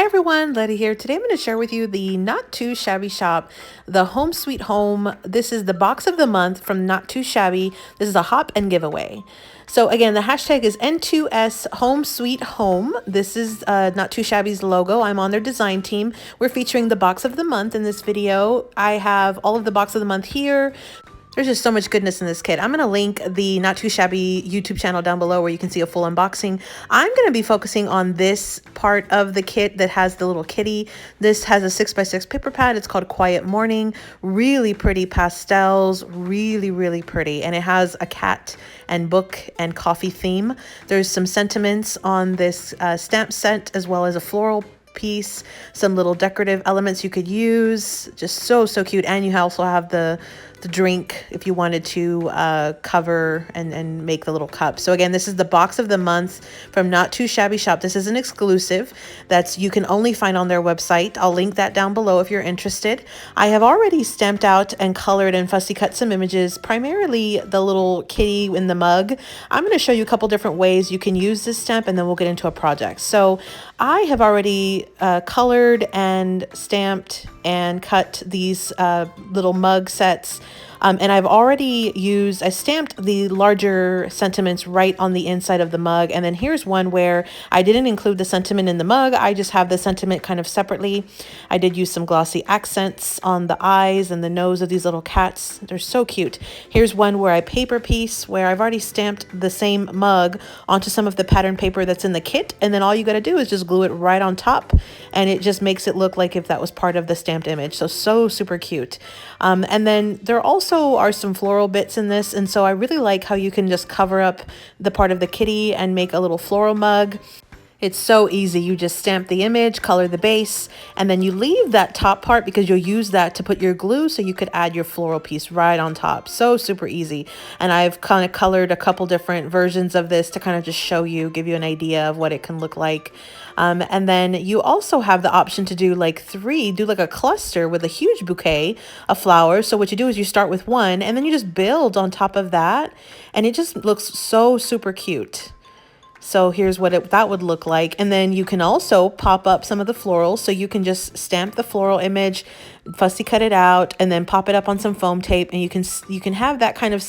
everyone, Letty here. Today I'm going to share with you the Not Too Shabby shop, the Home Sweet Home. This is the box of the month from Not Too Shabby. This is a hop and giveaway. So again, the hashtag is N2S Home Sweet Home. This is Not Too Shabby's logo. I'm on their design team. We're featuring the box of the month in this video. I have all of the box of the month here. There's just so much goodness in this kit. I'm going to link the Not Too Shabby YouTube channel down below where you can see a full unboxing. I'm going to be focusing on this part of the kit that has the little kitty. This has a 6x6 paper pad. It's called Quiet Morning. Really pretty pastels. Really pretty. And it has a cat and book and coffee theme. There's some sentiments on this stamp set as well as a floral piece, some little decorative elements you could use. Just so cute. And you also have the drink if you wanted to cover and make the little cup. So again, this is the box of the month from Not Too Shabby shop. This is an exclusive that's you can only find on their website. I'll link that down below if you're interested. I have already stamped out and colored and fussy cut some images, primarily the little kitty in the mug. I'm going to show you a couple different ways you can use this stamp, and then we'll get into a project. So I have already colored and stamped and cut these little mug sets. And I've already I stamped the larger sentiments right on the inside of the mug. And then here's one where I didn't include the sentiment in the mug. I just have the sentiment kind of separately. I did use some glossy accents on the eyes and the nose of these little cats. They're so cute. Here's one where I paper piece, where I've already stamped the same mug onto some of the pattern paper that's in the kit. And then all you got to do is just glue it right on top. And it just makes it look like if that was part of the stamped image. So super cute. And then there also are some floral bits in this, and so I really like how you can just cover up the part of the kitty and make a little floral mug. It's so easy. You just stamp the image, color the base, and then you leave that top part because you'll use that to put your glue, so you could add your floral piece right on top. So super easy. And I've kind of colored a couple different versions of this to kind of just show you, give you an idea of what it can look like. And then you also have the option to do like a cluster with a huge bouquet of flowers. So what you do is you start with one and then you just build on top of that, and it just looks so super cute. So here's what that would look like. And then you can also pop up some of the florals. So you can just stamp the floral image, fussy cut it out, and then pop it up on some foam tape. And you can have that kind of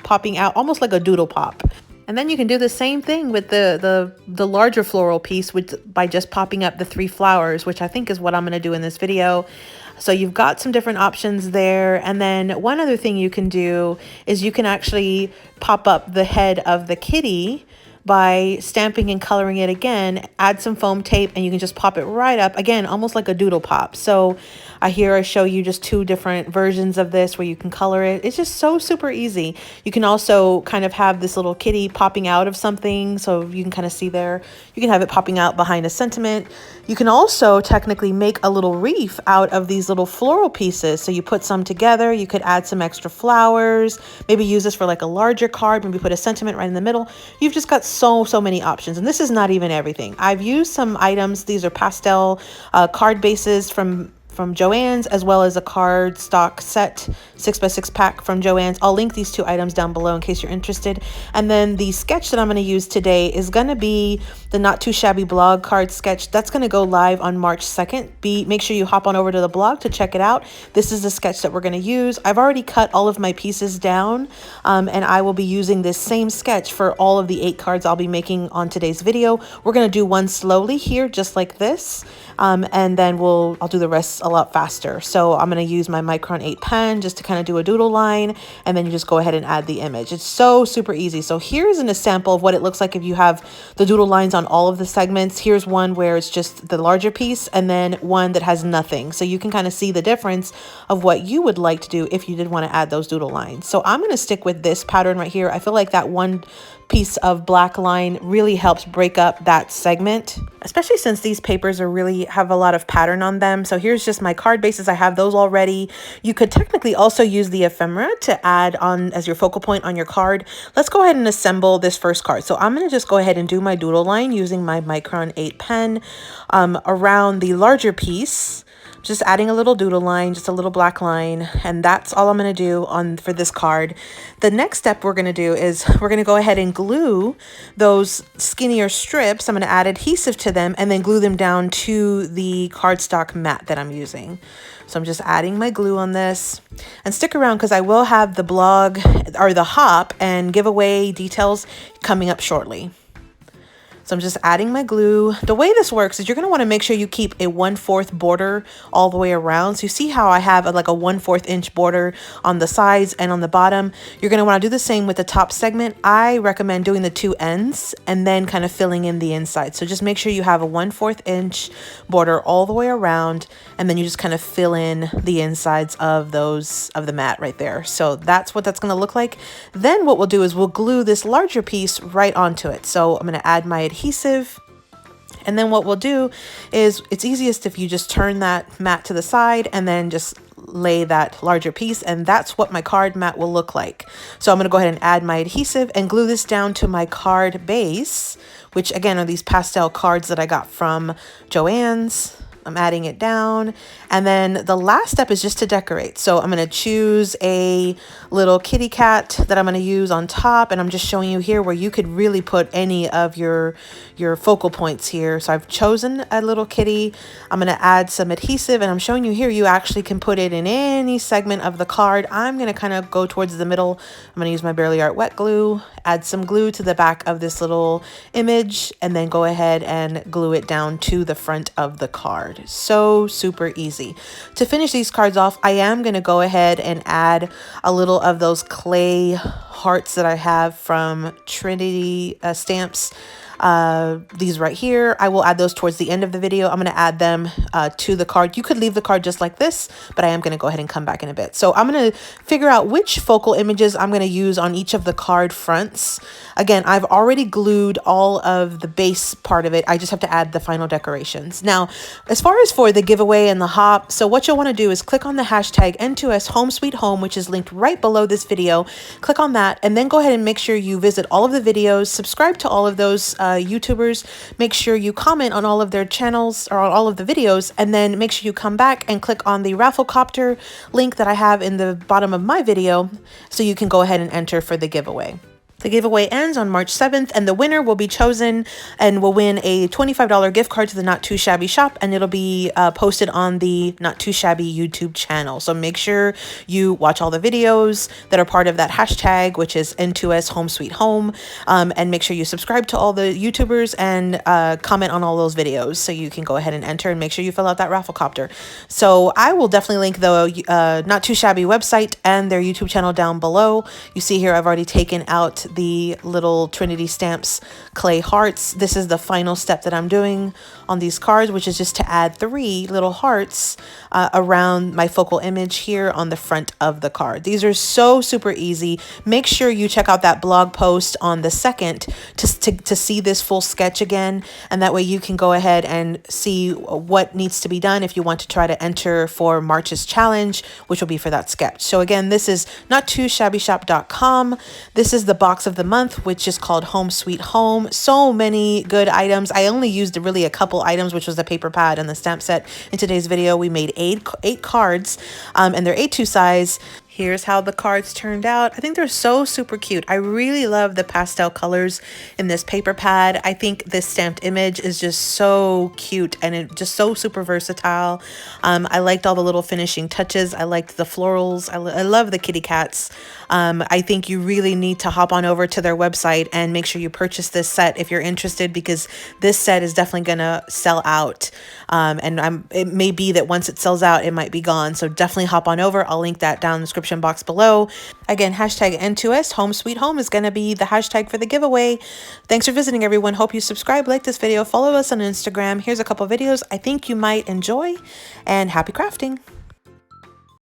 popping out, almost like a doodle pop. And then you can do the same thing with the larger floral piece by just popping up the 3 flowers, which I think is what I'm going to do in this video. So you've got some different options there. And then one other thing you can do is you can actually pop up the head of the kitty by stamping and coloring it again, add some foam tape, and you can just pop it right up, again, almost like a doodle pop. So here I show you just 2 different versions of this where you can color it. It's just so super easy. You can also kind of have this little kitty popping out of something, so you can kind of see there. You can have it popping out behind a sentiment. You can also technically make a little wreath out of these little floral pieces. So you put some together, you could add some extra flowers, maybe use this for like a larger card, maybe put a sentiment right in the middle. You've just got so many options, and this is not even everything. I've used some items. These are pastel card bases from Joann's, as well as a card stock set 6x6 pack from Joann's. I'll link these 2 items down below in case you're interested. And then the sketch that I'm going to use today is going to be the Not Too Shabby blog card sketch. That's going to go live on March 2nd. Make sure you hop on over to the blog to check it out. This is the sketch that we're going to use. I've already cut all of my pieces down, and I will be using this same sketch for all of the 8 cards I'll be making on today's video. We're going to do one slowly here, just like this, and then I'll do the rest a lot faster. So I'm going to use my Micron 8 pen just to kind of do a doodle line, and then you just go ahead and add the image. It's so super easy. So here's a sample of what it looks like if you have the doodle lines on all of the segments. Here's one where it's just the larger piece, and then one that has nothing. So you can kind of see the difference of what you would like to do if you did want to add those doodle lines. So I'm going to stick with this pattern right here. I feel like that one piece of black line really helps break up that segment, especially since these papers really have a lot of pattern on them. So here's just my card bases. I have those already. You could technically also use the ephemera to add on as your focal point on your card. Let's go ahead and assemble this first card. So I'm going to just go ahead and do my doodle line using my Micron 8 pen around the larger piece Just adding a little doodle line, just a little black line, and that's all I'm going to do for this card. The next step we're going to do is we're going to go ahead and glue those skinnier strips. I'm going to add adhesive to them and then glue them down to the cardstock mat that I'm using. So I'm just adding my glue on this, and stick around because I will have the blog or the hop and giveaway details coming up shortly. So I'm just adding my glue. The way this works is you're going to want to make sure you keep a 1/4 border all the way around. So you see how I have like a 1/4 inch border on the sides and on the bottom. You're going to want to do the same with the top segment. I recommend doing the two ends and then kind of filling in the inside. So just make sure you have a 1/4 inch border all the way around, and then you just kind of fill in the insides of the mat right there. So that's what that's going to look like. Then what we'll do is we'll glue this larger piece right onto it. So I'm going to add my adhesive, and then what we'll do is it's easiest if you just turn that mat to the side and then just lay that larger piece, and that's what my card mat will look like. So I'm going to go ahead and add my adhesive and glue this down to my card base, which again are these pastel cards that I got from Joann's. I'm adding it down, and then the last step is just to decorate. So I'm going to choose a little kitty cat that I'm going to use on top, and I'm just showing you here where you could really put any of your focal points here. So I've chosen a little kitty. I'm going to add some adhesive, and I'm showing you here you actually can put it in any segment of the card. I'm going to kind of go towards the middle. I'm going to use my Bearly Art wet glue, add some glue to the back of this little image, and then go ahead and glue it down to the front of the card. So super easy. To finish these cards off, I am going to go ahead and add a little of those clay hearts that I have from Trinity Stamps. These right here, I will add those towards the end of the video. I'm going to add them to the card. You could leave the card just like this, but I am going to go ahead and come back in a bit. So I'm going to figure out which focal images I'm going to use on each of the card fronts. Again, I've already glued all of the base part of it. I just have to add the final decorations. Now, as far as for the giveaway and the hop, so what you'll want to do is click on the hashtag N2S Home Sweet Home, which is linked right below this video. Click on that, and then go ahead and make sure you visit all of the videos, subscribe to all of those YouTubers, make sure you comment on all of their channels or on all of the videos, and then make sure you come back and click on the Rafflecopter link that I have in the bottom of my video so you can go ahead and enter for the giveaway. The giveaway ends on March 7th, and the winner will be chosen and will win a $25 gift card to the Not Too Shabby shop, and it'll be posted on the Not Too Shabby YouTube channel. So make sure you watch all the videos that are part of that hashtag, which is N2S Home Sweet Home, and make sure you subscribe to all the YouTubers and comment on all those videos so you can go ahead and enter, and make sure you fill out that Rafflecopter. So I will definitely link the Not Too Shabby website and their YouTube channel down below. You see here I've already taken out the little Trinity Stamps clay hearts. This is the final step that I'm doing on these cards, which is just to add 3 little hearts around my focal image here on the front of the card. These are so super easy. Make sure you check out that blog post on the 2nd to see this full sketch again, and that way you can go ahead and see what needs to be done if you want to try to enter for March's challenge, which will be for that sketch. So again, this is nottoshabbyshop.com. This is the box of the month, which is called Home Sweet Home. So many good items. I only used really a couple items, which was the paper pad and the stamp set. In today's video, we made eight cards, and they're A2 size. Here's how the cards turned out. I think they're so super cute. I really love the pastel colors in this paper pad. I think this stamped image is just so cute, and it just so super versatile. I liked all the little finishing touches. I liked the florals. I love the kitty cats. I think you really need to hop on over to their website and make sure you purchase this set if you're interested, because this set is definitely gonna sell out. And it may be that once it sells out, it might be gone. So definitely hop on over. I'll link that down in the description box below. Again, hashtag N2S Home Sweet Home is going to be the hashtag for the giveaway. Thanks for visiting, everyone. Hope you subscribe, like this video, follow us on Instagram. Here's a couple videos I think you might enjoy, and happy crafting.